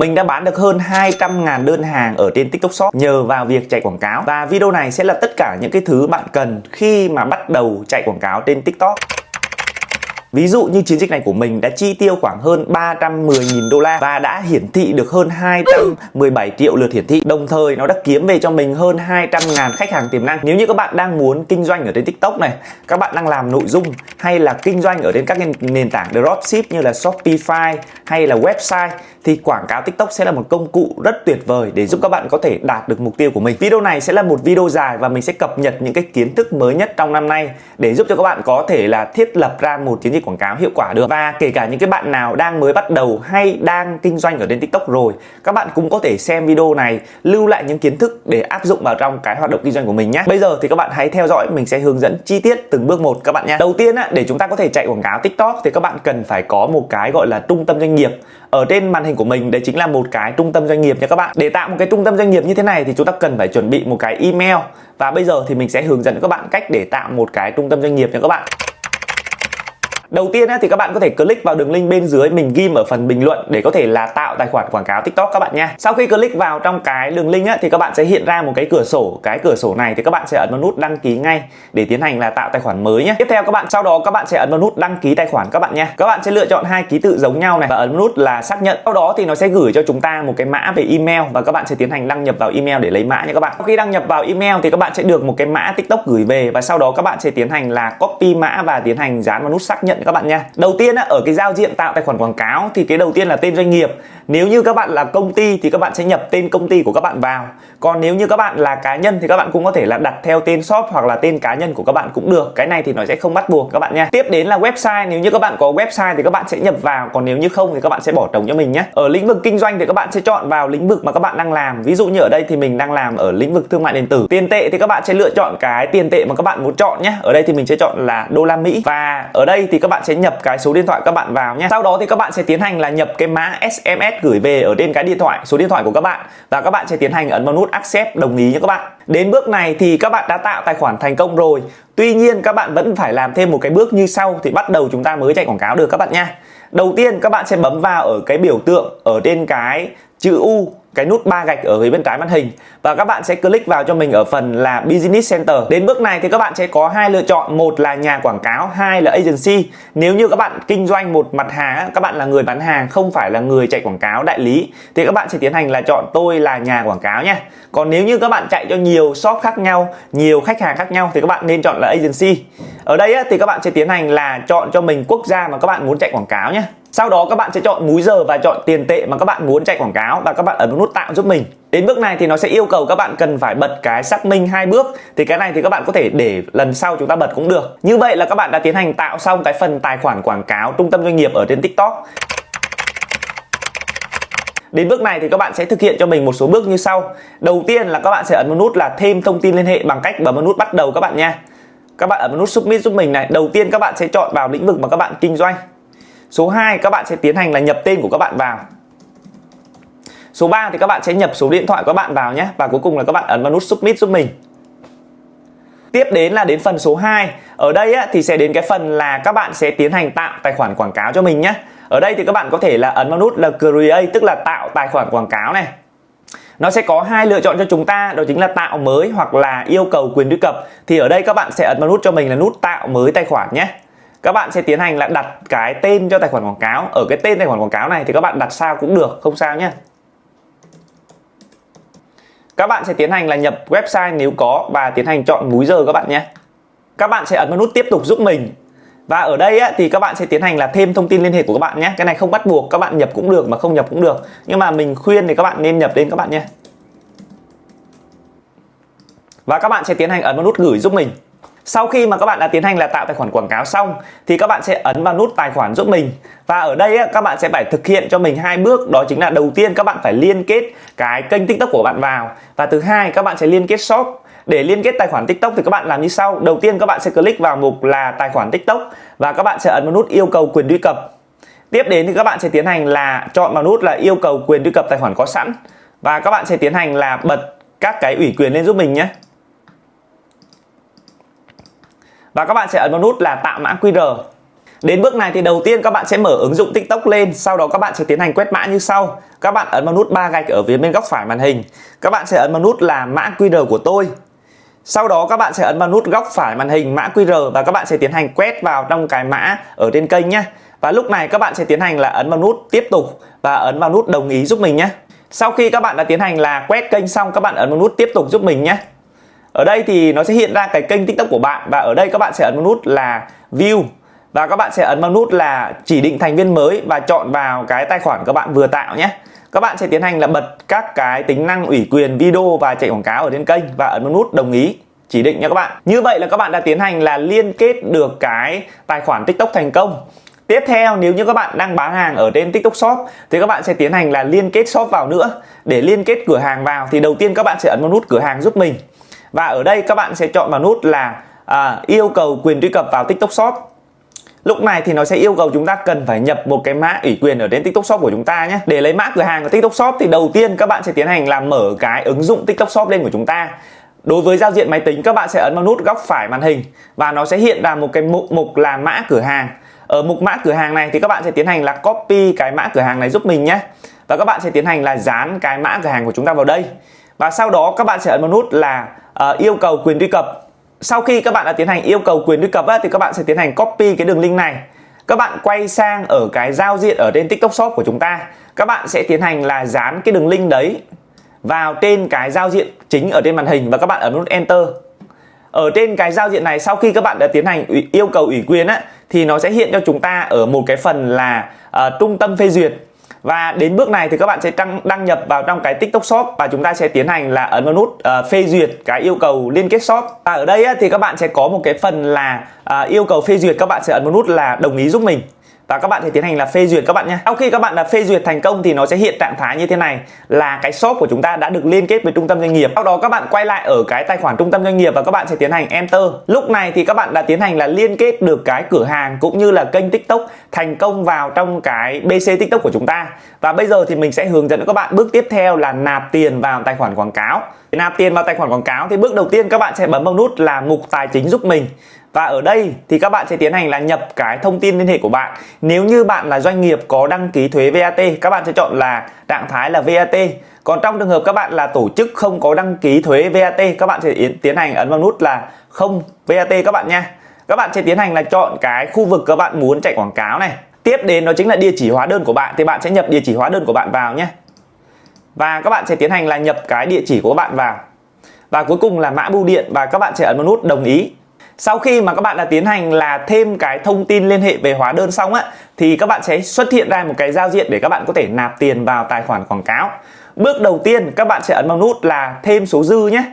Mình đã bán được hơn 200.000 đơn hàng ở trên TikTok Shop nhờ vào việc chạy quảng cáo. Và video này sẽ là tất cả những cái thứ bạn cần khi mà bắt đầu chạy quảng cáo trên TikTok. Ví dụ như chiến dịch này của mình đã chi tiêu khoảng hơn 310.000 đô la và đã hiển thị được hơn 217 triệu lượt hiển thị. Đồng thời nó đã kiếm về cho mình hơn 200.000 khách hàng tiềm năng. Nếu như các bạn đang muốn kinh doanh ở trên TikTok này, các bạn đang làm nội dung hay là kinh doanh ở trên các nền tảng dropship như là Shopify hay là website thì quảng cáo TikTok sẽ là một công cụ rất tuyệt vời để giúp các bạn có thể đạt được mục tiêu của mình. Video này sẽ là một video dài và mình sẽ cập nhật những cái kiến thức mới nhất trong năm nay để giúp cho các bạn có thể là thiết lập ra một chiến dịch quảng cáo hiệu quả được. Và kể cả những cái bạn nào đang mới bắt đầu hay đang kinh doanh ở trên TikTok rồi, các bạn cũng có thể xem video này, lưu lại những kiến thức để áp dụng vào trong cái hoạt động kinh doanh của mình nhé. Bây giờ thì các bạn hãy theo dõi, mình sẽ hướng dẫn chi tiết từng bước một các bạn nhé. Đầu tiên để chúng ta có thể chạy quảng cáo TikTok thì các bạn cần phải có một cái gọi là trung tâm doanh nghiệp. Ở trên màn hình của mình đấy chính là một cái trung tâm doanh nghiệp nha các bạn. Để tạo một cái trung tâm doanh nghiệp như thế này thì chúng ta cần phải chuẩn bị một cái email. Và bây giờ thì mình sẽ hướng dẫn các bạn cách để tạo một cái trung tâm doanh nghiệp nha các bạn. Đầu tiên thì các bạn có thể click vào đường link bên dưới mình ghim ở phần bình luận để có thể là tạo tài khoản quảng cáo TikTok các bạn nha. Sau khi click vào trong cái đường link thì các bạn sẽ hiện ra một cái cửa sổ. Cái cửa sổ này thì các bạn sẽ ấn vào nút đăng ký ngay để tiến hành là tạo tài khoản mới nhé. Tiếp theo sau đó các bạn sẽ ấn vào nút đăng ký tài khoản các bạn nha. Các bạn sẽ lựa chọn hai ký tự giống nhau này và ấn nút là xác nhận. Sau đó thì nó sẽ gửi cho chúng ta một cái mã về email và các bạn sẽ tiến hành đăng nhập vào email để lấy mã nha các bạn. Sau khi đăng nhập vào email thì các bạn sẽ được một cái mã TikTok gửi về và sau đó các bạn sẽ tiến hành là copy mã và tiến hành dán vào nút xác nhận các bạn nha. Đầu tiên ở cái giao diện tạo tài khoản quảng cáo thì cái đầu tiên là tên doanh nghiệp. Nếu như các bạn là công ty thì các bạn sẽ nhập tên công ty của các bạn vào. Còn nếu như các bạn là cá nhân thì các bạn cũng có thể là đặt theo tên shop hoặc là tên cá nhân của các bạn cũng được. Cái này thì nó sẽ không bắt buộc các bạn nha. Tiếp đến là website. Nếu như các bạn có website thì các bạn sẽ nhập vào, còn nếu như không thì các bạn sẽ bỏ trống cho mình nhé. Ở lĩnh vực kinh doanh thì các bạn sẽ chọn vào lĩnh vực mà các bạn đang làm. Ví dụ như ở đây thì mình đang làm ở lĩnh vực thương mại điện tử. Tiền tệ thì các bạn sẽ lựa chọn cái tiền tệ mà các bạn muốn chọn nhé. Ở đây thì mình sẽ chọn là đô la Mỹ và ở đây thì các bạn sẽ nhập cái số điện thoại các bạn vào nhé. Sau đó thì các bạn sẽ tiến hành là nhập cái mã SMS gửi về ở trên cái điện thoại, số điện thoại của các bạn và các bạn sẽ tiến hành ấn vào nút accept, đồng ý nhé các bạn. Đến bước này thì các bạn đã tạo tài khoản thành công rồi. Tuy nhiên các bạn vẫn phải làm thêm một cái bước như sau thì bắt đầu chúng ta mới chạy quảng cáo được các bạn nha. Đầu tiên các bạn sẽ bấm vào ở cái biểu tượng ở trên cái chữ U, cái nút 3 gạch ở phía bên trái màn hình và các bạn sẽ click vào cho mình ở phần là Business Center. Đến bước này thì các bạn sẽ có hai lựa chọn, một là nhà quảng cáo, hai là agency. Nếu như các bạn kinh doanh một mặt hàng, các bạn là người bán hàng không phải là người chạy quảng cáo đại lý thì các bạn sẽ tiến hành là chọn tôi là nhà quảng cáo nha. Còn nếu như các bạn chạy cho nhiều shop khác nhau, nhiều khách hàng khác nhau thì các bạn nên chọn là agency. Ở đây thì các bạn sẽ tiến hành là chọn cho mình quốc gia mà các bạn muốn chạy quảng cáo nhé. Sau đó các bạn sẽ chọn múi giờ và chọn tiền tệ mà các bạn muốn chạy quảng cáo và các bạn ấn nút tạo giúp mình. Đến bước này thì nó sẽ yêu cầu các bạn cần phải bật cái xác minh 2 bước. Thì cái này thì các bạn có thể để lần sau chúng ta bật cũng được. Như vậy là các bạn đã tiến hành tạo xong cái phần tài khoản quảng cáo trung tâm doanh nghiệp ở trên TikTok. Đến bước này thì các bạn sẽ thực hiện cho mình một số bước như sau. Đầu tiên là các bạn sẽ ấn vào nút là thêm thông tin liên hệ bằng cách bấm vào nút bắt đầu các bạn nha. Các bạn ấn vào nút submit giúp mình này. Đầu tiên các bạn sẽ chọn vào lĩnh vực mà các bạn kinh doanh. Số 2 các bạn sẽ tiến hành là nhập tên của các bạn vào. Số 3 thì các bạn sẽ nhập số điện thoại của các bạn vào nhé. Và cuối cùng là các bạn ấn vào nút submit giúp mình. Tiếp đến là đến phần số 2. Ở đây thì sẽ đến cái phần là các bạn sẽ tiến hành tạo tài khoản quảng cáo cho mình nhé. Ở đây thì các bạn có thể là ấn vào nút là create, tức là tạo tài khoản quảng cáo này. Nó sẽ có hai lựa chọn cho chúng ta, đó chính là tạo mới hoặc là yêu cầu quyền truy cập. Thì ở đây các bạn sẽ ấn vào nút cho mình là nút tạo mới tài khoản nhé. Các bạn sẽ tiến hành là đặt cái tên cho tài khoản quảng cáo. Ở cái tên tài khoản quảng cáo này thì các bạn đặt sao cũng được, không sao nhé. Các bạn sẽ tiến hành là nhập website nếu có và tiến hành chọn múi giờ các bạn nhé. Các bạn sẽ ấn vào nút tiếp tục giúp mình. Và ở đây thì các bạn sẽ tiến hành là thêm thông tin liên hệ của các bạn nhé. Cái này không bắt buộc, các bạn nhập cũng được mà không nhập cũng được. Nhưng mà mình khuyên thì các bạn nên nhập lên các bạn nhé. Và các bạn sẽ tiến hành ấn vào nút gửi giúp mình. Sau khi mà các bạn đã tiến hành là tạo tài khoản quảng cáo xong thì các bạn sẽ ấn vào nút tài khoản giúp mình. Và ở đây các bạn sẽ phải thực hiện cho mình 2 bước, đó chính là đầu tiên các bạn phải liên kết cái kênh TikTok của bạn vào và thứ hai các bạn sẽ liên kết shop. Để liên kết tài khoản TikTok thì các bạn làm như sau. Đầu tiên các bạn sẽ click vào mục là tài khoản TikTok và các bạn sẽ ấn vào nút yêu cầu quyền truy cập. Tiếp đến thì các bạn sẽ tiến hành là chọn vào nút là yêu cầu quyền truy cập tài khoản có sẵn và các bạn sẽ tiến hành là bật các cái ủy quyền lên giúp mình nhé. Và các bạn sẽ ấn vào nút là tạo mã QR. Đến bước này thì đầu tiên các bạn sẽ mở ứng dụng TikTok lên, sau đó các bạn sẽ tiến hành quét mã như sau. Các bạn ấn vào nút 3 gạch ở phía bên góc phải màn hình. Các bạn sẽ ấn vào nút là mã QR của tôi. Sau đó các bạn sẽ ấn vào nút góc phải màn hình mã QR và các bạn sẽ tiến hành quét vào trong cái mã ở trên kênh nhé. Và lúc này các bạn sẽ tiến hành là ấn vào nút tiếp tục và ấn vào nút đồng ý giúp mình nhé. Sau khi các bạn đã tiến hành là quét kênh xong, các bạn ấn vào nút tiếp tục giúp mình nhé. Ở đây thì nó sẽ hiện ra cái kênh TikTok của bạn và ở đây các bạn sẽ ấn vào nút là View và các bạn sẽ ấn vào nút là chỉ định thành viên mới và chọn vào cái tài khoản các bạn vừa tạo nhé. Các bạn sẽ tiến hành là bật các cái tính năng ủy quyền video và chạy quảng cáo ở trên kênh và ấn vào nút đồng ý chỉ định nha các bạn. Như vậy là các bạn đã tiến hành là liên kết được cái tài khoản TikTok thành công. Tiếp theo, nếu như các bạn đang bán hàng ở trên TikTok Shop thì các bạn sẽ tiến hành là liên kết shop vào nữa. Để liên kết cửa hàng vào thì đầu tiên các bạn sẽ ấn vào nút cửa hàng giúp mình. Và ở đây các bạn sẽ chọn vào nút là yêu cầu quyền truy cập vào TikTok Shop. Lúc này thì nó sẽ yêu cầu chúng ta cần phải nhập một cái mã ủy quyền ở trên TikTok Shop của chúng ta nhé. Để lấy mã cửa hàng của TikTok Shop thì đầu tiên các bạn sẽ tiến hành là mở cái ứng dụng TikTok Shop lên của chúng ta. Đối với giao diện máy tính, các bạn sẽ ấn vào nút góc phải màn hình và nó sẽ hiện ra một cái mục là mã cửa hàng. Ở mục mã cửa hàng này thì các bạn sẽ tiến hành là copy cái mã cửa hàng này giúp mình nhé. Và các bạn sẽ tiến hành là dán cái mã cửa hàng của chúng ta vào đây. Và sau đó các bạn sẽ ấn vào nút là yêu cầu quyền truy cập. Sau khi các bạn đã tiến hành yêu cầu quyền truy cập thì các bạn sẽ tiến hành copy cái đường link này. Các bạn quay sang ở cái giao diện ở trên TikTok Shop của chúng ta. Các bạn sẽ tiến hành là dán cái đường link đấy vào trên cái giao diện chính ở trên màn hình và các bạn ấn nút Enter. Ở trên cái giao diện này, sau khi các bạn đã tiến hành yêu cầu ủy quyền thì nó sẽ hiện cho chúng ta ở một cái phần là trung tâm phê duyệt. Và đến bước này thì các bạn sẽ đăng nhập vào trong cái TikTok Shop và chúng ta sẽ tiến hành là ấn vào nút phê duyệt cái yêu cầu liên kết shop. Và ở đây thì các bạn sẽ có một cái phần là yêu cầu phê duyệt, các bạn sẽ ấn vào nút là đồng ý giúp mình. Và các bạn sẽ tiến hành là phê duyệt các bạn nhé. Sau khi các bạn đã phê duyệt thành công thì nó sẽ hiện trạng thái như thế này là cái shop của chúng ta đã được liên kết với trung tâm doanh nghiệp. Sau đó các bạn quay lại ở cái tài khoản trung tâm doanh nghiệp và các bạn sẽ tiến hành Enter. Lúc này thì các bạn đã tiến hành là liên kết được cái cửa hàng cũng như là kênh TikTok thành công vào trong cái BC TikTok của chúng ta. Và bây giờ thì mình sẽ hướng dẫn các bạn bước tiếp theo là nạp tiền vào tài khoản quảng cáo. Để nạp tiền vào tài khoản quảng cáo thì bước đầu tiên các bạn sẽ bấm vào nút là mục tài chính giúp mình. Và ở đây thì các bạn sẽ tiến hành là nhập cái thông tin liên hệ của bạn. Nếu như bạn là doanh nghiệp có đăng ký thuế VAT, các bạn sẽ chọn là trạng thái là VAT. Còn trong trường hợp các bạn là tổ chức không có đăng ký thuế VAT, các bạn sẽ tiến hành ấn vào nút là không VAT các bạn nha. Các bạn sẽ tiến hành là chọn cái khu vực các bạn muốn chạy quảng cáo này. Tiếp đến đó chính là địa chỉ hóa đơn của bạn, thì bạn sẽ nhập địa chỉ hóa đơn của bạn vào nhé. Và các bạn sẽ tiến hành là nhập cái địa chỉ của các bạn vào. Và cuối cùng là mã bưu điện và các bạn sẽ ấn vào nút đồng ý. Sau khi mà các bạn đã tiến hành là thêm cái thông tin liên hệ về hóa đơn xong thì các bạn sẽ xuất hiện ra một cái giao diện để các bạn có thể nạp tiền vào tài khoản quảng cáo. Bước đầu tiên các bạn sẽ ấn vào nút là thêm số dư nhé.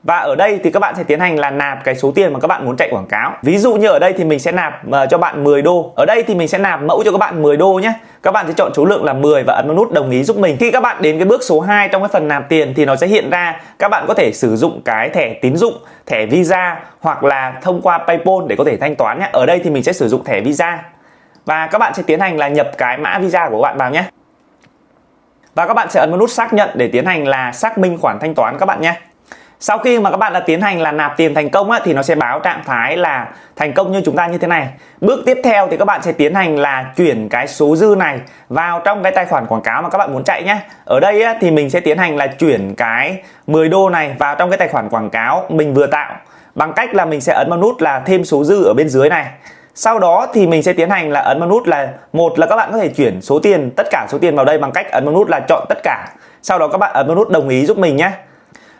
Và ở đây thì các bạn sẽ tiến hành là nạp cái số tiền mà các bạn muốn chạy quảng cáo. Ví dụ như ở đây thì mình sẽ nạp cho bạn 10 đô. Ở đây thì mình sẽ nạp mẫu cho các bạn 10 đô nhé. Các bạn sẽ chọn số lượng là 10 và ấn vào nút đồng ý giúp mình. Khi các bạn đến cái bước số 2 trong cái phần nạp tiền thì nó sẽ hiện ra các bạn có thể sử dụng cái thẻ tín dụng, thẻ Visa hoặc là thông qua PayPal để có thể thanh toán nhé. Ở đây thì mình sẽ sử dụng thẻ Visa. Và các bạn sẽ tiến hành là nhập cái mã Visa của bạn vào nhé. Và các bạn sẽ ấn vào nút xác nhận để tiến hành là xác minh khoản thanh toán các bạn nhé. Sau khi mà các bạn đã tiến hành là nạp tiền thành công thì nó sẽ báo trạng thái là thành công như chúng ta như thế này. Bước tiếp theo thì các bạn sẽ tiến hành là chuyển cái số dư này vào trong cái tài khoản quảng cáo mà các bạn muốn chạy nhé. Ở đây thì mình sẽ tiến hành là chuyển cái 10 đô này vào trong cái tài khoản quảng cáo mình vừa tạo bằng cách là mình sẽ ấn vào nút là thêm số dư ở bên dưới này. Sau đó thì mình sẽ tiến hành là ấn vào nút là một là các bạn có thể chuyển số tiền, tất cả số tiền vào đây bằng cách ấn vào nút là chọn tất cả. Sau đó các bạn ấn vào nút đồng ý giúp mình nhé.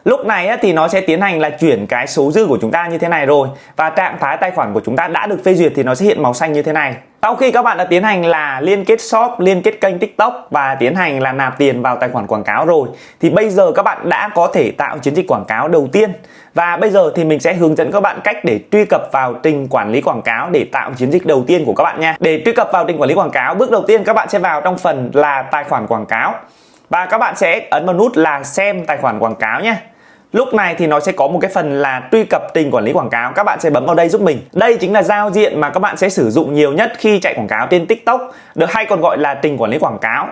Lúc này thì nó sẽ tiến hành là chuyển cái số dư của chúng ta như thế này rồi. Và trạng thái tài khoản của chúng ta đã được phê duyệt thì nó sẽ hiện màu xanh như thế này. Sau khi các bạn đã tiến hành là liên kết shop, liên kết kênh TikTok và tiến hành là nạp tiền vào tài khoản quảng cáo rồi, thì bây giờ các bạn đã có thể tạo chiến dịch quảng cáo đầu tiên. Và bây giờ thì mình sẽ hướng dẫn các bạn cách để truy cập vào trình quản lý quảng cáo để tạo chiến dịch đầu tiên của các bạn nha. Để truy cập vào trình quản lý quảng cáo, bước đầu tiên các bạn sẽ vào trong phần là tài khoản quảng cáo. Và các bạn sẽ ấn vào nút là xem tài khoản quảng cáo nhé. Lúc này thì nó sẽ có một cái phần là truy cập trình quản lý quảng cáo. Các bạn sẽ bấm vào đây giúp mình. Đây chính là giao diện mà các bạn sẽ sử dụng nhiều nhất khi chạy quảng cáo trên TikTok, được hay còn gọi là trình quản lý quảng cáo.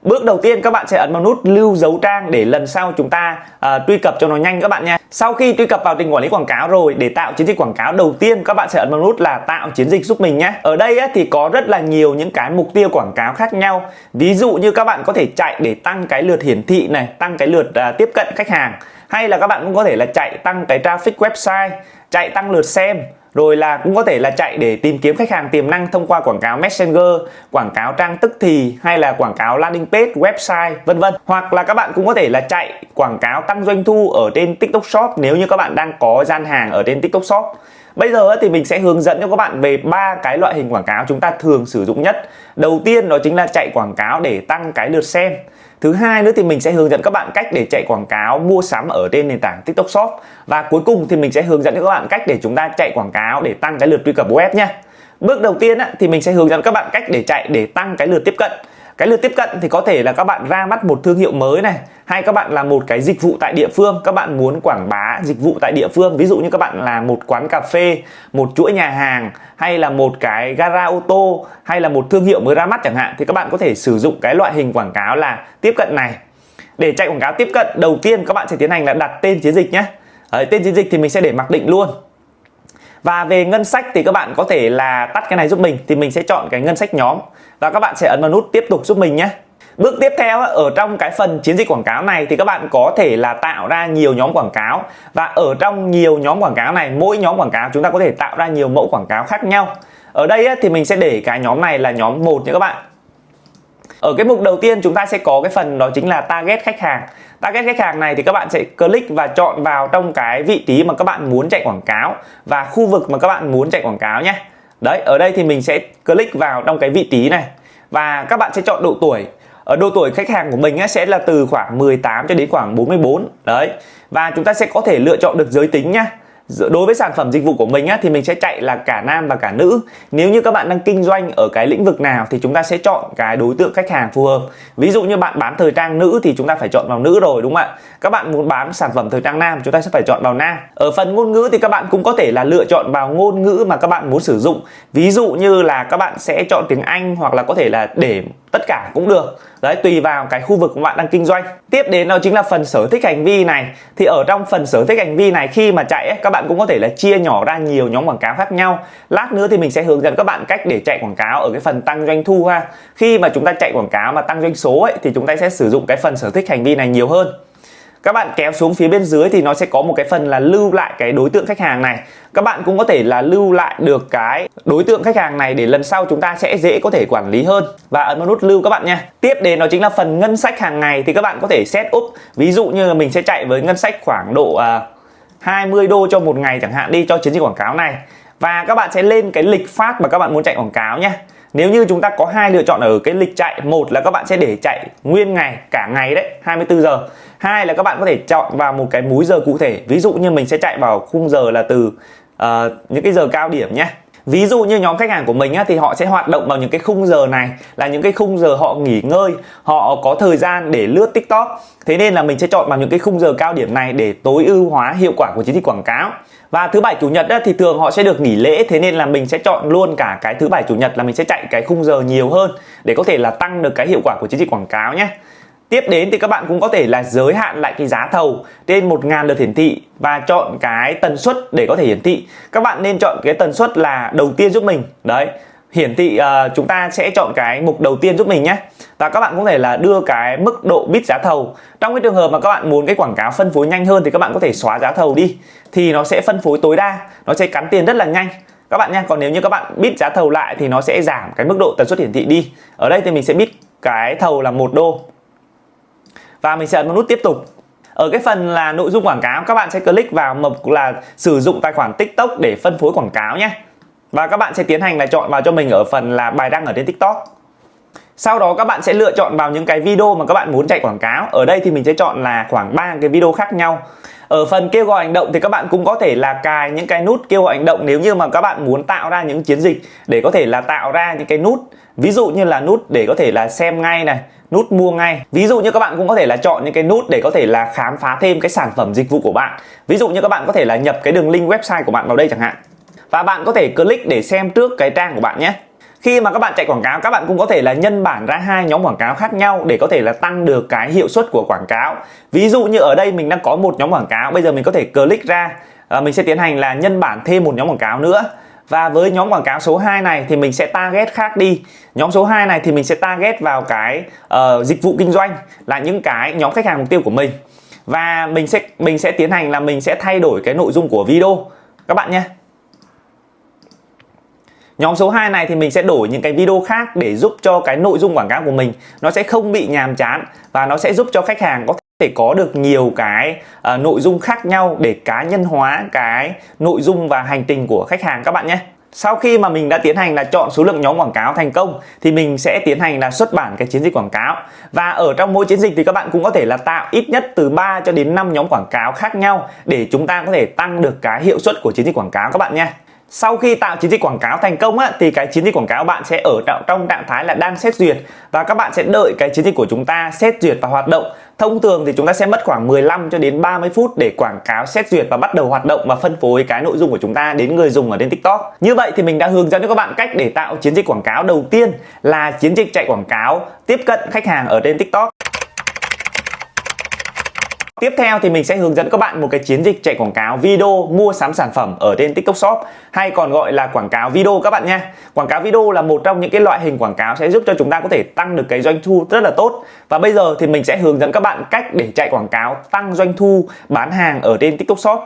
Bước đầu tiên các bạn sẽ ấn vào nút lưu dấu trang để lần sau chúng ta truy cập cho nó nhanh các bạn nha. Sau khi truy cập vào trình quản lý quảng cáo rồi, để tạo chiến dịch quảng cáo đầu tiên các bạn sẽ ấn vào nút là tạo chiến dịch giúp mình nhé. Ở đây thì có rất là nhiều những cái mục tiêu quảng cáo khác nhau. Ví dụ như các bạn có thể chạy để tăng cái lượt hiển thị này, tăng cái lượt tiếp cận khách hàng, hay là các bạn cũng có thể là chạy tăng cái traffic website, chạy tăng lượt xem, rồi là cũng có thể là chạy để tìm kiếm khách hàng tiềm năng thông qua quảng cáo Messenger, quảng cáo trang tức thì, hay là quảng cáo landing page, website, vân vân. Hoặc là các bạn cũng có thể là chạy quảng cáo tăng doanh thu ở trên TikTok Shop nếu như các bạn đang có gian hàng ở trên TikTok Shop. Bây giờ thì mình sẽ hướng dẫn cho các bạn về 3 cái loại hình quảng cáo chúng ta thường sử dụng nhất. Đầu tiên đó chính là chạy quảng cáo để tăng cái lượt xem. Thứ hai nữa thì mình sẽ hướng dẫn các bạn cách để chạy quảng cáo mua sắm ở trên nền tảng TikTok Shop. Và cuối cùng thì mình sẽ hướng dẫn cho các bạn cách để chúng ta chạy quảng cáo để tăng cái lượt truy cập web nha. Bước đầu tiên thì mình sẽ hướng dẫn các bạn cách để chạy để tăng cái lượt tiếp cận. Cái lượt tiếp cận thì có thể là các bạn ra mắt một thương hiệu mới này, hay các bạn là một cái dịch vụ tại địa phương, các bạn muốn quảng bá dịch vụ tại địa phương. Ví dụ như các bạn là một quán cà phê, một chuỗi nhà hàng, hay là một cái gara ô tô, hay là một thương hiệu mới ra mắt chẳng hạn, thì các bạn có thể sử dụng cái loại hình quảng cáo là tiếp cận này. Để chạy quảng cáo tiếp cận, đầu tiên các bạn sẽ tiến hành là đặt tên chiến dịch nhé. Tên chiến dịch thì mình sẽ để mặc định luôn. Và về ngân sách thì các bạn có thể là tắt cái này giúp mình, thì mình sẽ chọn cái ngân sách nhóm và các bạn sẽ ấn vào nút tiếp tục giúp mình nhé. Bước tiếp theo ở trong cái phần chiến dịch quảng cáo này thì các bạn có thể là tạo ra nhiều nhóm quảng cáo, và ở trong nhiều nhóm quảng cáo này, mỗi nhóm quảng cáo chúng ta có thể tạo ra nhiều mẫu quảng cáo khác nhau. Ở đây thì mình sẽ để cái nhóm này là nhóm 1 nha các bạn. Ở cái mục đầu tiên chúng ta sẽ có cái phần đó chính là target khách hàng. Target khách hàng này thì các bạn sẽ click và chọn vào trong cái vị trí mà các bạn muốn chạy quảng cáo và khu vực mà các bạn muốn chạy quảng cáo nhé. Đấy, ở đây thì mình sẽ click vào trong cái vị trí này và các bạn sẽ chọn độ tuổi. Ở độ tuổi khách hàng của mình sẽ là từ khoảng 18 cho đến khoảng 44. Đấy. Và chúng ta sẽ có thể lựa chọn được giới tính nhá. Đối với sản phẩm dịch vụ của mình thì mình sẽ chạy là cả nam và cả nữ. Nếu như các bạn đang kinh doanh ở cái lĩnh vực nào thì chúng ta sẽ chọn cái đối tượng khách hàng phù hợp. Ví dụ như bạn bán thời trang nữ thì chúng ta phải chọn vào nữ rồi, đúng không ạ? Các bạn muốn bán sản phẩm thời trang nam chúng ta sẽ phải chọn vào nam. Ở phần ngôn ngữ thì các bạn cũng có thể là lựa chọn vào ngôn ngữ mà các bạn muốn sử dụng. Ví dụ như là các bạn sẽ chọn tiếng Anh, hoặc là có thể là để tất cả cũng được. Đấy, tùy vào cái khu vực của bạn đang kinh doanh. Tiếp đến đó chính là phần sở thích hành vi này. Thì ở trong phần sở thích hành vi này, khi mà chạy các bạn cũng có thể là chia nhỏ ra nhiều nhóm quảng cáo khác nhau. Lát nữa thì mình sẽ hướng dẫn các bạn cách để chạy quảng cáo ở cái phần tăng doanh thu ha. Khi mà chúng ta chạy quảng cáo mà tăng doanh số thì chúng ta sẽ sử dụng cái phần sở thích hành vi này nhiều hơn. Các bạn kéo xuống phía bên dưới thì nó sẽ có một cái phần là lưu lại cái đối tượng khách hàng này. Các bạn cũng có thể là lưu lại được cái đối tượng khách hàng này để lần sau chúng ta sẽ dễ có thể quản lý hơn. Và ấn vào nút lưu các bạn nha. Tiếp đến đó chính là phần ngân sách hàng ngày, thì các bạn có thể set up. Ví dụ như mình sẽ chạy với ngân sách khoảng độ 20 đô cho một ngày chẳng hạn đi, cho chiến dịch quảng cáo này. Và các bạn sẽ lên cái lịch phát mà các bạn muốn chạy quảng cáo nhé. Nếu như chúng ta có hai lựa chọn ở cái lịch chạy, một là các bạn sẽ để chạy nguyên ngày, cả ngày đấy, 24 giờ. Hai là các bạn có thể chọn vào một cái múi giờ cụ thể. Ví dụ như mình sẽ chạy vào khung giờ là từ những cái giờ cao điểm nhé. Ví dụ như nhóm khách hàng của mình thì họ sẽ hoạt động vào những cái khung giờ này, là những cái khung giờ họ nghỉ ngơi, họ có thời gian để lướt TikTok. Thế nên là mình sẽ chọn vào những cái khung giờ cao điểm này để tối ưu hóa hiệu quả của chiến dịch quảng cáo. Và thứ bảy chủ nhật thì thường họ sẽ được nghỉ lễ, thế nên là mình sẽ chọn luôn cả cái thứ bảy chủ nhật là mình sẽ chạy cái khung giờ nhiều hơn để có thể là tăng được cái hiệu quả của chiến dịch quảng cáo nhé. Tiếp đến thì các bạn cũng có thể là giới hạn lại cái giá thầu trên 1000 lượt hiển thị và chọn cái tần suất để có thể hiển thị. Các bạn nên chọn cái tần suất là đầu tiên giúp mình. Đấy, hiển thị chúng ta sẽ chọn cái mục đầu tiên giúp mình nhé. Và các bạn cũng có thể là đưa cái mức độ bit giá thầu. Trong cái trường hợp mà các bạn muốn cái quảng cáo phân phối nhanh hơn thì các bạn có thể xóa giá thầu đi, thì nó sẽ phân phối tối đa, nó sẽ cắn tiền rất là nhanh các bạn nha. Còn nếu như các bạn bit giá thầu lại thì nó sẽ giảm cái mức độ tần suất hiển thị đi. Ở đây thì mình sẽ bit cái thầu là 1 đô. Và mình sẽ ấn vào nút tiếp tục. Ở cái phần là nội dung quảng cáo, các bạn sẽ click vào mục là sử dụng tài khoản TikTok để phân phối quảng cáo nhé. Và các bạn sẽ tiến hành là chọn vào cho mình ở phần là bài đăng ở trên TikTok. Sau đó các bạn sẽ lựa chọn vào những cái video mà các bạn muốn chạy quảng cáo. Ở đây thì mình sẽ chọn là khoảng 3 cái video khác nhau. Ở phần kêu gọi hành động thì các bạn cũng có thể là cài những cái nút kêu gọi hành động nếu như mà các bạn muốn tạo ra những chiến dịch để có thể là tạo ra những cái nút. Ví dụ như là nút để có thể là xem ngay này, nút mua ngay. Ví dụ như các bạn cũng có thể là chọn những cái nút để có thể là khám phá thêm cái sản phẩm dịch vụ của bạn. Ví dụ như các bạn có thể là nhập cái đường link website của bạn vào đây chẳng hạn. Và bạn có thể click để xem trước cái trang của bạn nhé. Khi mà các bạn chạy quảng cáo, các bạn cũng có thể là nhân bản ra hai nhóm quảng cáo khác nhau để có thể là tăng được cái hiệu suất của quảng cáo. Ví dụ như ở đây mình đang có một nhóm quảng cáo, bây giờ mình có thể click ra, mình sẽ tiến hành là nhân bản thêm một nhóm quảng cáo nữa. Và với nhóm quảng cáo số 2 này thì mình sẽ target khác đi. Nhóm số 2 này thì mình sẽ target vào cái dịch vụ kinh doanh, là những cái nhóm khách hàng mục tiêu của mình. Và mình sẽ tiến hành là mình sẽ thay đổi cái nội dung của video các bạn nhé. Nhóm số 2 này thì mình sẽ đổi những cái video khác để giúp cho cái nội dung quảng cáo của mình nó sẽ không bị nhàm chán, và nó sẽ giúp cho khách hàng có thể có được nhiều cái nội dung khác nhau để cá nhân hóa cái nội dung và hành trình của khách hàng các bạn nhé. Sau khi mà mình đã tiến hành là chọn số lượng nhóm quảng cáo thành công thì mình sẽ tiến hành là xuất bản cái chiến dịch quảng cáo. Và ở trong mỗi chiến dịch thì các bạn cũng có thể là tạo ít nhất từ 3 cho đến 5 nhóm quảng cáo khác nhau để chúng ta có thể tăng được cái hiệu suất của chiến dịch quảng cáo các bạn nha. Sau khi tạo chiến dịch quảng cáo thành công thì cái chiến dịch quảng cáo bạn sẽ ở trong trạng thái là đang xét duyệt, và các bạn sẽ đợi cái chiến dịch của chúng ta xét duyệt và hoạt động. Thông thường thì chúng ta sẽ mất khoảng 15 cho đến 30 phút để quảng cáo xét duyệt và bắt đầu hoạt động và phân phối cái nội dung của chúng ta đến người dùng ở trên TikTok. Như vậy thì mình đã hướng dẫn cho các bạn cách để tạo chiến dịch quảng cáo đầu tiên là chiến dịch chạy quảng cáo tiếp cận khách hàng ở trên TikTok. Tiếp theo thì mình sẽ hướng dẫn các bạn một cái chiến dịch chạy quảng cáo video mua sắm sản phẩm ở trên TikTok Shop, hay còn gọi là quảng cáo video các bạn nha. Quảng cáo video là một trong những cái loại hình quảng cáo sẽ giúp cho chúng ta có thể tăng được cái doanh thu rất là tốt. Và bây giờ thì mình sẽ hướng dẫn các bạn cách để chạy quảng cáo tăng doanh thu bán hàng ở trên TikTok Shop.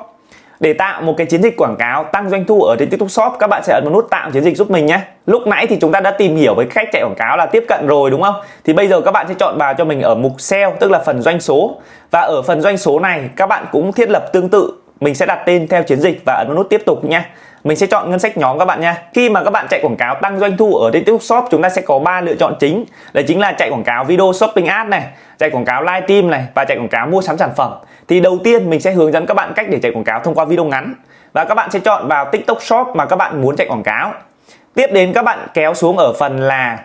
Để tạo một cái chiến dịch quảng cáo tăng doanh thu ở trên TikTok Shop, các bạn sẽ ấn vào nút tạo chiến dịch giúp mình nhé. Lúc nãy thì chúng ta đã tìm hiểu với cách chạy quảng cáo là tiếp cận rồi đúng không? Thì bây giờ các bạn sẽ chọn vào cho mình ở mục SEO, tức là phần doanh số. Và ở phần doanh số này các bạn cũng thiết lập tương tự. Mình sẽ đặt tên theo chiến dịch và ấn vào nút tiếp tục nha. Mình sẽ chọn ngân sách nhóm các bạn nha. Khi mà các bạn chạy quảng cáo tăng doanh thu ở trên TikTok Shop, chúng ta sẽ có 3 lựa chọn chính. Đấy chính là chạy quảng cáo video shopping ad này, chạy quảng cáo livestream này, và chạy quảng cáo mua sắm sản phẩm. Thì đầu tiên mình sẽ hướng dẫn các bạn cách để chạy quảng cáo thông qua video ngắn. Và các bạn sẽ chọn vào TikTok Shop mà các bạn muốn chạy quảng cáo. Tiếp đến các bạn kéo xuống ở phần là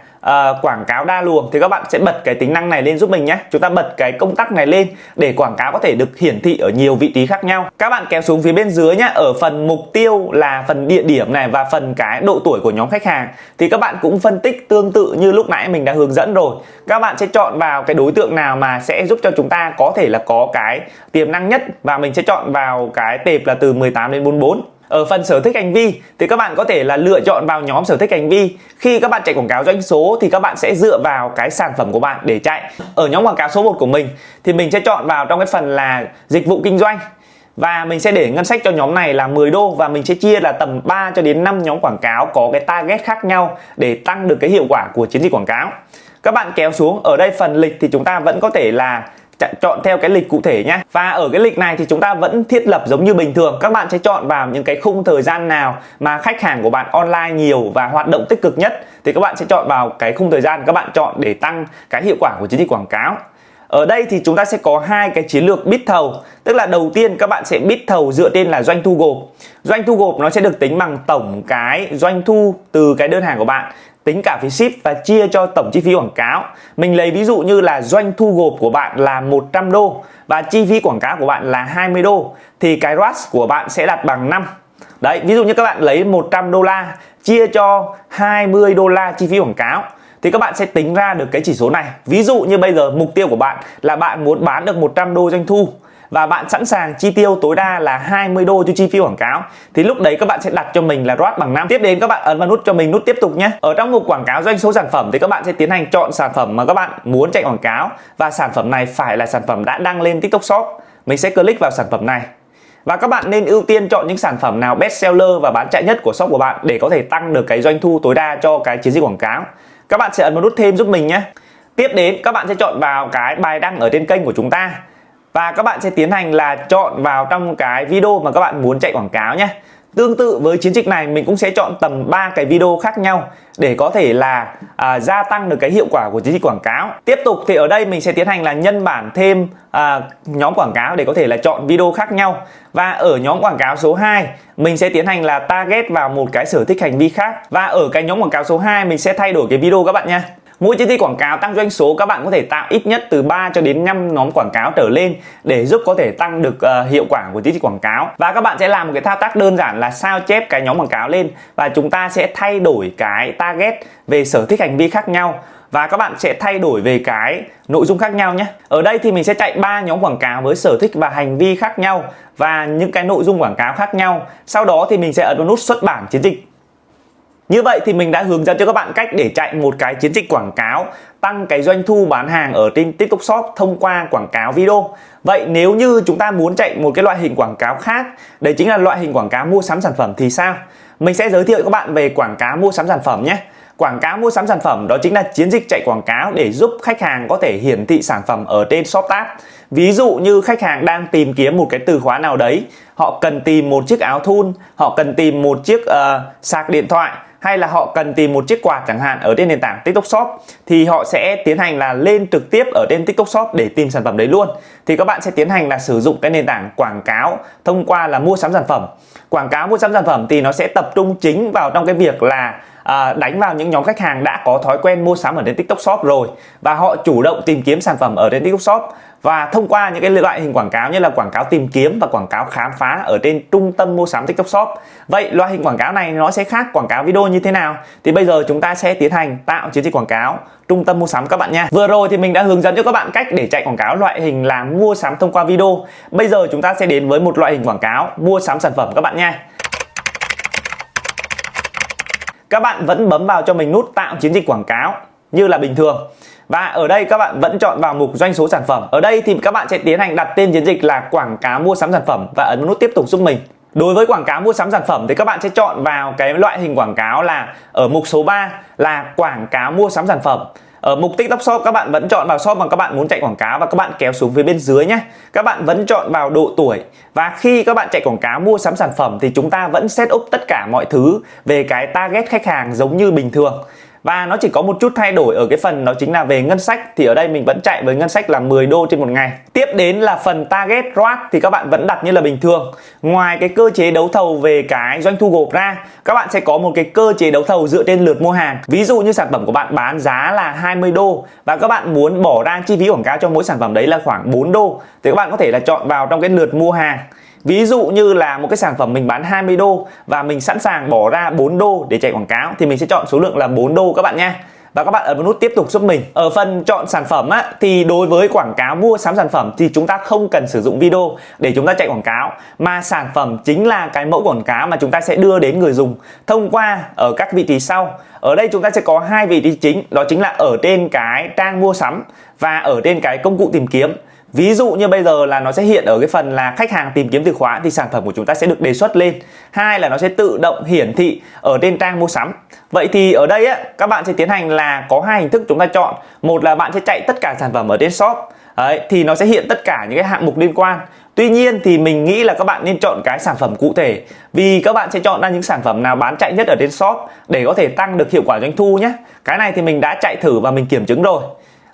quảng cáo đa luồng, thì các bạn sẽ bật cái tính năng này lên giúp mình nhé. Chúng ta bật cái công tắc này lên để quảng cáo có thể được hiển thị ở nhiều vị trí khác nhau. Các bạn kéo xuống phía bên dưới nhé, ở phần mục tiêu là phần địa điểm này và phần cái độ tuổi của nhóm khách hàng, thì các bạn cũng phân tích tương tự như lúc nãy mình đã hướng dẫn rồi. Các bạn sẽ chọn vào cái đối tượng nào mà sẽ giúp cho chúng ta có thể là có cái tiềm năng nhất, và mình sẽ chọn vào cái tệp là từ 18 đến 44. Ở phần sở thích hành vi thì các bạn có thể là lựa chọn vào nhóm sở thích hành vi. Khi các bạn chạy quảng cáo doanh số thì các bạn sẽ dựa vào cái sản phẩm của bạn để chạy. Ở nhóm quảng cáo số 1 của mình thì mình sẽ chọn vào trong cái phần là dịch vụ kinh doanh. Và mình sẽ để ngân sách cho nhóm này là 10 đô, và mình sẽ chia là tầm 3 cho đến 5 nhóm quảng cáo có cái target khác nhau để tăng được cái hiệu quả của chiến dịch quảng cáo. Các bạn kéo xuống ở đây phần lịch thì chúng ta vẫn có thể là chọn theo cái lịch cụ thể nhé. Và ở cái lịch này thì chúng ta vẫn thiết lập giống như bình thường. Các bạn sẽ chọn vào những cái khung thời gian nào mà khách hàng của bạn online nhiều và hoạt động tích cực nhất, thì các bạn sẽ chọn vào cái khung thời gian các bạn chọn để tăng cái hiệu quả của chiến dịch quảng cáo. Ở đây thì chúng ta sẽ có hai cái chiến lược bid thầu. Tức là đầu tiên các bạn sẽ bid thầu dựa trên là doanh thu gộp. Doanh thu gộp nó sẽ được tính bằng tổng cái doanh thu từ cái đơn hàng của bạn, tính cả phí ship và chia cho tổng chi phí quảng cáo. Mình lấy ví dụ như là doanh thu gộp của bạn là 100 đô và chi phí quảng cáo của bạn là 20 đô thì cái ROAS của bạn sẽ đạt bằng 5. Đấy, ví dụ như các bạn lấy 100 đô la chia cho 20 đô la chi phí quảng cáo thì các bạn sẽ tính ra được cái chỉ số này. Ví dụ như bây giờ mục tiêu của bạn là bạn muốn bán được 100 đô doanh thu và bạn sẵn sàng chi tiêu tối đa là 20 đô cho chi phí quảng cáo, thì lúc đấy các bạn sẽ đặt cho mình là ROAS bằng 5. Tiếp đến các bạn ấn vào nút cho mình nút tiếp tục nhé. Ở trong mục quảng cáo doanh số sản phẩm thì các bạn sẽ tiến hành chọn sản phẩm mà các bạn muốn chạy quảng cáo, và sản phẩm này phải là sản phẩm đã đăng lên TikTok Shop. Mình sẽ click vào sản phẩm này. Và các bạn nên ưu tiên chọn những sản phẩm nào best seller và bán chạy nhất của shop của bạn để có thể tăng được cái doanh thu tối đa cho cái chiến dịch quảng cáo. Các bạn sẽ ấn vào nút thêm giúp mình nhé. Tiếp đến các bạn sẽ chọn vào cái bài đăng ở trên kênh của chúng ta. Và các bạn sẽ tiến hành là chọn vào trong cái video mà các bạn muốn chạy quảng cáo nhé. Tương tự với chiến dịch này mình cũng sẽ chọn tầm 3 cái video khác nhau để có thể là gia tăng được cái hiệu quả của chiến dịch quảng cáo. Tiếp tục thì ở đây mình sẽ tiến hành là nhân bản thêm nhóm quảng cáo để có thể là chọn video khác nhau. Và ở nhóm quảng cáo số 2 mình sẽ tiến hành là target vào một cái sở thích hành vi khác. Và ở cái nhóm quảng cáo số 2 mình sẽ thay đổi cái video các bạn nha. Mỗi chiến dịch quảng cáo tăng doanh số các bạn có thể tạo ít nhất từ 3 cho đến 5 nhóm quảng cáo trở lên để giúp có thể tăng được hiệu quả của chiến dịch quảng cáo. Và các bạn sẽ làm một cái thao tác đơn giản là sao chép cái nhóm quảng cáo lên và chúng ta sẽ thay đổi cái target về sở thích hành vi khác nhau. Và các bạn sẽ thay đổi về cái nội dung khác nhau nhé. Ở đây thì mình sẽ chạy 3 nhóm quảng cáo với sở thích và hành vi khác nhau và những cái nội dung quảng cáo khác nhau. Sau đó thì mình sẽ ấn vào nút xuất bản chiến dịch. Như vậy thì mình đã hướng dẫn cho các bạn cách để chạy một cái chiến dịch quảng cáo tăng cái doanh thu bán hàng ở trên TikTok Shop thông qua quảng cáo video. Vậy nếu như chúng ta muốn chạy một cái loại hình quảng cáo khác, đấy chính là loại hình quảng cáo mua sắm sản phẩm thì sao? Mình sẽ giới thiệu các bạn về quảng cáo mua sắm sản phẩm nhé. Quảng cáo mua sắm sản phẩm đó chính là chiến dịch chạy quảng cáo để giúp khách hàng có thể hiển thị sản phẩm ở trên Shop tab. Ví dụ như khách hàng đang tìm kiếm một cái từ khóa nào đấy, họ cần tìm một chiếc áo thun, họ cần tìm một chiếc sạc điện thoại, hay là họ cần tìm một chiếc quạt chẳng hạn ở trên nền tảng TikTok Shop, thì họ sẽ tiến hành là lên trực tiếp ở trên TikTok Shop để tìm sản phẩm đấy luôn. Thì các bạn sẽ tiến hành là sử dụng cái nền tảng quảng cáo thông qua là mua sắm sản phẩm. Quảng cáo mua sắm sản phẩm thì nó sẽ tập trung chính vào trong cái việc là đánh vào những nhóm khách hàng đã có thói quen mua sắm ở trên TikTok Shop rồi và họ chủ động tìm kiếm sản phẩm ở trên TikTok Shop. Và thông qua những cái loại hình quảng cáo như là quảng cáo tìm kiếm và quảng cáo khám phá ở trên trung tâm mua sắm TikTok Shop. Vậy loại hình quảng cáo này nó sẽ khác quảng cáo video như thế nào? Thì bây giờ chúng ta sẽ tiến hành tạo chiến dịch quảng cáo trung tâm mua sắm các bạn nha. Vừa rồi thì mình đã hướng dẫn cho các bạn cách để chạy quảng cáo loại hình là mua sắm thông qua video. Bây giờ chúng ta sẽ đến với một loại hình quảng cáo mua sắm sản phẩm các bạn nha. Các bạn vẫn bấm vào cho mình nút tạo chiến dịch quảng cáo như là bình thường. Và ở đây các bạn vẫn chọn vào mục doanh số sản phẩm. Ở đây thì các bạn sẽ tiến hành đặt tên chiến dịch là quảng cáo mua sắm sản phẩm và ấn nút tiếp tục giúp mình. Đối với quảng cáo mua sắm sản phẩm thì các bạn sẽ chọn vào cái loại hình quảng cáo là ở mục số 3 là quảng cáo mua sắm sản phẩm. Ở mục TikTok Shop các bạn vẫn chọn vào shop mà các bạn muốn chạy quảng cáo và các bạn kéo xuống phía bên dưới nhé. Các bạn vẫn chọn vào độ tuổi. Và khi các bạn chạy quảng cáo mua sắm sản phẩm thì chúng ta vẫn set up tất cả mọi thứ về cái target khách hàng giống như bình thường. Và nó chỉ có một chút thay đổi ở cái phần đó chính là về ngân sách. Thì ở đây mình vẫn chạy với ngân sách là 10 đô trên một ngày. Tiếp đến là phần target ROAS thì các bạn vẫn đặt như là bình thường. Ngoài cái cơ chế đấu thầu về cái doanh thu gộp ra, các bạn sẽ có một cái cơ chế đấu thầu dựa trên lượt mua hàng. Ví dụ như sản phẩm của bạn bán giá là 20 đô và các bạn muốn bỏ ra chi phí quảng cáo cho mỗi sản phẩm đấy là khoảng 4 đô thì các bạn có thể là chọn vào trong cái lượt mua hàng. Ví dụ như là một cái sản phẩm mình bán 20 đô và mình sẵn sàng bỏ ra 4 đô để chạy quảng cáo thì mình sẽ chọn số lượng là 4 đô các bạn nha. Và các bạn ấn vào nút tiếp tục giúp mình. Ở phần chọn sản phẩm á, thì đối với quảng cáo mua sắm sản phẩm thì chúng ta không cần sử dụng video để chúng ta chạy quảng cáo, mà sản phẩm chính là cái mẫu quảng cáo mà chúng ta sẽ đưa đến người dùng thông qua ở các vị trí sau. Ở đây chúng ta sẽ có hai vị trí chính, đó chính là ở trên cái trang mua sắm và ở trên cái công cụ tìm kiếm. Ví dụ như bây giờ là nó sẽ hiện ở cái phần là khách hàng tìm kiếm từ khóa thì sản phẩm của chúng ta sẽ được đề xuất lên. Hai là nó sẽ tự động hiển thị ở trên trang mua sắm. Vậy thì ở đây á, các bạn sẽ tiến hành là có hai hình thức chúng ta chọn. Một là bạn sẽ chạy tất cả sản phẩm ở trên shop. Đấy, thì nó sẽ hiện tất cả những cái hạng mục liên quan. Tuy nhiên thì mình nghĩ là các bạn nên chọn cái sản phẩm cụ thể, vì các bạn sẽ chọn ra những sản phẩm nào bán chạy nhất ở trên shop để có thể tăng được hiệu quả doanh thu nhé. Cái này thì mình đã chạy thử và mình kiểm chứng rồi.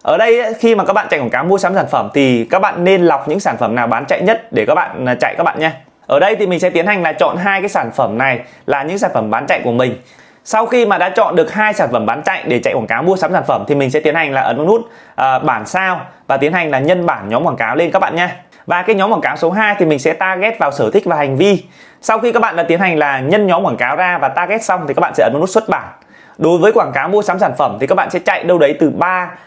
Ở đây khi mà các bạn chạy quảng cáo mua sắm sản phẩm thì các bạn nên lọc những sản phẩm nào bán chạy nhất để các bạn chạy các bạn nha. Ở đây thì mình sẽ tiến hành là chọn hai cái sản phẩm này là những sản phẩm bán chạy của mình. Sau khi mà đã chọn được hai sản phẩm bán chạy để chạy quảng cáo mua sắm sản phẩm thì mình sẽ tiến hành là ấn vào nút bản sao và tiến hành là nhân bản nhóm quảng cáo lên các bạn nha. Và cái nhóm quảng cáo số 2 thì mình sẽ target vào sở thích và hành vi. Sau khi các bạn đã tiến hành là nhân nhóm quảng cáo ra và target xong thì các bạn sẽ ấn vào nút xuất bản. Đối với quảng cáo mua sắm sản phẩm thì các bạn sẽ chạy đâu đấy từ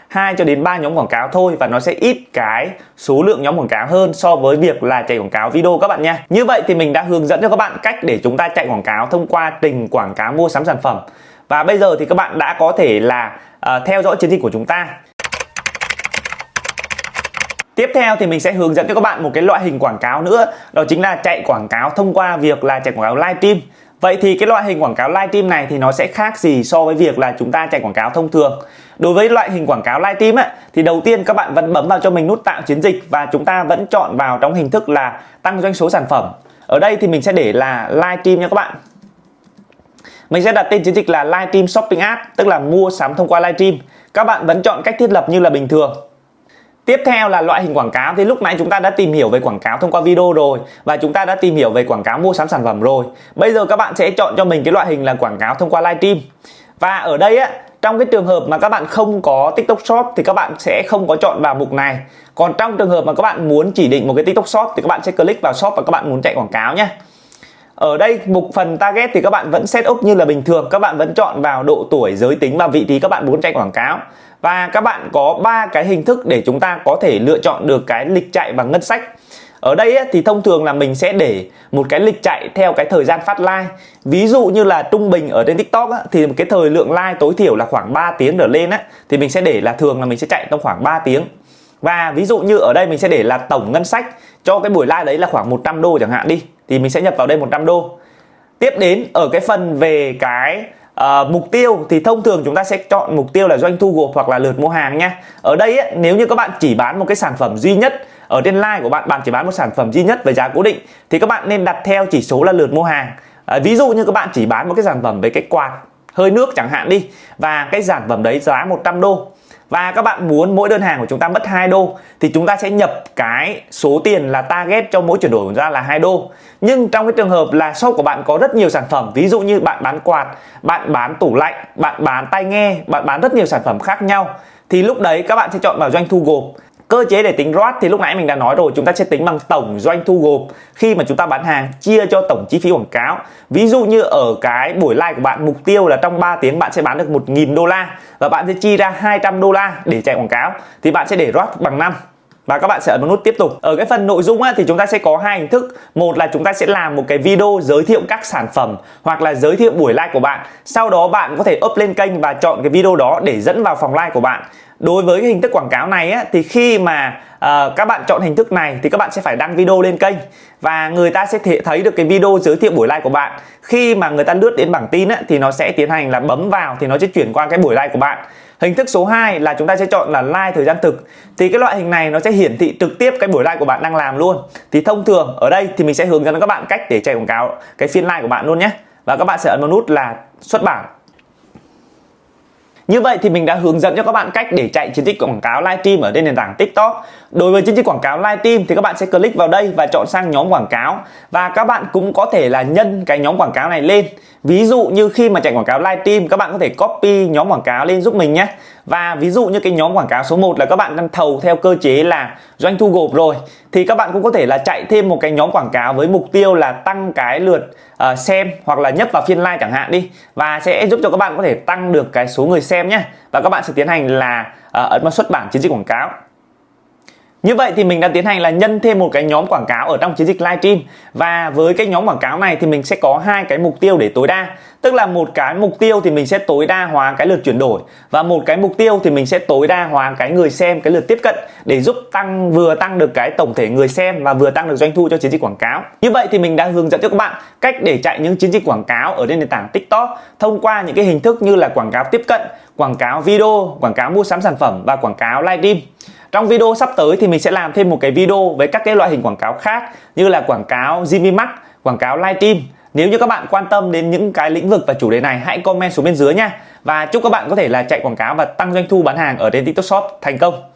2 cho đến 3 nhóm quảng cáo thôi, và nó sẽ ít cái số lượng nhóm quảng cáo hơn so với việc là chạy quảng cáo video các bạn nha. Như vậy thì mình đã hướng dẫn cho các bạn cách để chúng ta chạy quảng cáo thông qua trình quảng cáo mua sắm sản phẩm. Và bây giờ thì các bạn đã có thể là theo dõi chiến dịch của chúng ta. Tiếp theo thì mình sẽ hướng dẫn cho các bạn một cái loại hình quảng cáo nữa, đó chính là chạy quảng cáo thông qua việc là chạy quảng cáo livestream. Vậy thì cái loại hình quảng cáo livestream này thì nó sẽ khác gì so với việc là chúng ta chạy quảng cáo thông thường. Đối với loại hình quảng cáo livestream ấy, thì đầu tiên các bạn vẫn bấm vào cho mình nút tạo chiến dịch và chúng ta vẫn chọn vào trong hình thức là tăng doanh số sản phẩm. Ở đây thì mình sẽ để là livestream nha các bạn. Mình sẽ đặt tên chiến dịch là livestream shopping ad, tức là mua sắm thông qua livestream. Các bạn vẫn chọn cách thiết lập như là bình thường. Tiếp theo là loại hình quảng cáo, thì lúc nãy chúng ta đã tìm hiểu về quảng cáo thông qua video rồi và chúng ta đã tìm hiểu về quảng cáo mua sắm sản phẩm rồi. Bây giờ các bạn sẽ chọn cho mình cái loại hình là quảng cáo thông qua livestream. Và ở đây á, Trong cái trường hợp mà các bạn không có TikTok Shop thì các bạn sẽ không có chọn vào mục này. Còn trong trường hợp mà các bạn muốn chỉ định một cái TikTok Shop thì các bạn sẽ click vào Shop và các bạn muốn chạy quảng cáo nhé. Ở đây mục phần target thì các bạn vẫn set up như là bình thường, các bạn vẫn chọn vào độ tuổi, giới tính và vị trí các bạn muốn chạy quảng cáo. Và các bạn có 3 cái hình thức để chúng ta có thể lựa chọn được cái lịch chạy và ngân sách. Ở đây thì thông thường là mình sẽ để một cái lịch chạy theo cái thời gian phát like. Ví dụ như là trung bình ở trên TikTok thì cái thời lượng like tối thiểu là khoảng 3 tiếng trở lên thì mình sẽ để là thường là mình sẽ chạy trong khoảng 3 tiếng. Và ví dụ như ở đây mình sẽ để là tổng ngân sách cho cái buổi live đấy là khoảng 100 đô chẳng hạn đi, thì mình sẽ nhập vào đây 100 đô. Tiếp đến ở cái phần về cái mục tiêu thì thông thường chúng ta sẽ chọn mục tiêu là doanh thu gộp hoặc là lượt mua hàng nha. Ở đây nếu như các bạn chỉ bán một cái sản phẩm duy nhất ở trên live của bạn chỉ bán một sản phẩm duy nhất với giá cố định thì các bạn nên đặt theo chỉ số là lượt mua hàng. Ví dụ như các bạn chỉ bán một cái sản phẩm với cái quạt hơi nước chẳng hạn đi, và cái sản phẩm đấy giá 100 đô và các bạn muốn mỗi đơn hàng của chúng ta mất 2 đô thì chúng ta sẽ nhập cái số tiền là target cho mỗi chuyển đổi của chúng ta là 2 đô. Nhưng trong cái trường hợp là shop của bạn có rất nhiều sản phẩm, ví dụ như bạn bán quạt, bạn bán tủ lạnh, bạn bán tai nghe, bạn bán rất nhiều sản phẩm khác nhau, thì lúc đấy các bạn sẽ chọn vào doanh thu gộp. Cơ chế để tính ROAS thì lúc nãy mình đã nói rồi, chúng ta sẽ tính bằng tổng doanh thu gộp khi mà chúng ta bán hàng chia cho tổng chi phí quảng cáo. Ví dụ như ở cái buổi live của bạn mục tiêu là trong 3 tiếng bạn sẽ bán được 1.000 đô la và bạn sẽ chi ra 200 đô la để chạy quảng cáo thì bạn sẽ để ROAS bằng 5. Và các bạn sẽ ấn vào nút tiếp tục. Ở cái phần nội dung thì chúng ta sẽ có hai hình thức. Một là chúng ta sẽ làm một cái video giới thiệu các sản phẩm hoặc là giới thiệu buổi live của bạn. Sau đó bạn có thể up lên kênh và chọn cái video đó để dẫn vào phòng live của bạn. Đối với cái hình thức quảng cáo này thì khi mà các bạn chọn hình thức này thì các bạn sẽ phải đăng video lên kênh và người ta sẽ thấy được cái video giới thiệu buổi live của bạn. Khi mà người ta lướt đến bảng tin thì nó sẽ tiến hành là bấm vào thì nó sẽ chuyển qua cái buổi live của bạn. Hình thức số 2 là chúng ta sẽ chọn là live thời gian thực. Thì cái loại hình này nó sẽ hiển thị trực tiếp cái buổi live của bạn đang làm luôn. Thì thông thường ở đây thì mình sẽ hướng dẫn các bạn cách để chạy quảng cáo cái phiên live của bạn luôn nhé. Và các bạn sẽ ấn vào nút là xuất bản. Như vậy thì mình đã hướng dẫn cho các bạn cách để chạy chiến dịch quảng cáo livestream ở trên nền tảng TikTok. Đối với chiến dịch quảng cáo livestream thì các bạn sẽ click vào đây và chọn sang nhóm quảng cáo. Và các bạn cũng có thể là nhân cái nhóm quảng cáo này lên. Ví dụ như khi mà chạy quảng cáo livestream các bạn có thể copy nhóm quảng cáo lên giúp mình nhé. Và ví dụ như cái nhóm quảng cáo số 1 là các bạn đang thầu theo cơ chế là doanh thu gộp rồi, thì các bạn cũng có thể là chạy thêm một cái nhóm quảng cáo với mục tiêu là tăng cái lượt xem hoặc là nhấp vào phiên live chẳng hạn đi, và sẽ giúp cho các bạn có thể tăng được cái số người xem nhé. Và các bạn sẽ tiến hành là ấn vào xuất bản chiến dịch quảng cáo. Như vậy thì mình đã tiến hành là nhân thêm một cái nhóm quảng cáo ở trong chiến dịch livestream. Và với cái nhóm quảng cáo này thì mình sẽ có hai cái mục tiêu để tối đa. Tức là một cái mục tiêu thì mình sẽ tối đa hóa cái lượt chuyển đổi, và một cái mục tiêu thì mình sẽ tối đa hóa cái người xem, cái lượt tiếp cận, để giúp vừa tăng được cái tổng thể người xem và vừa tăng được doanh thu cho chiến dịch quảng cáo. Như vậy thì mình đã hướng dẫn cho các bạn cách để chạy những chiến dịch quảng cáo ở trên nền tảng TikTok thông qua những cái hình thức như là quảng cáo tiếp cận, quảng cáo video, quảng cáo mua sắm sản phẩm và quảng cáo livestream. Trong video sắp tới thì mình sẽ làm thêm một cái video với các cái loại hình quảng cáo khác như là quảng cáo GVMax, quảng cáo livestream. Nếu như các bạn quan tâm đến những cái lĩnh vực và chủ đề này, hãy comment xuống bên dưới nha. Và chúc các bạn có thể là chạy quảng cáo và tăng doanh thu bán hàng ở trên TikTok Shop thành công.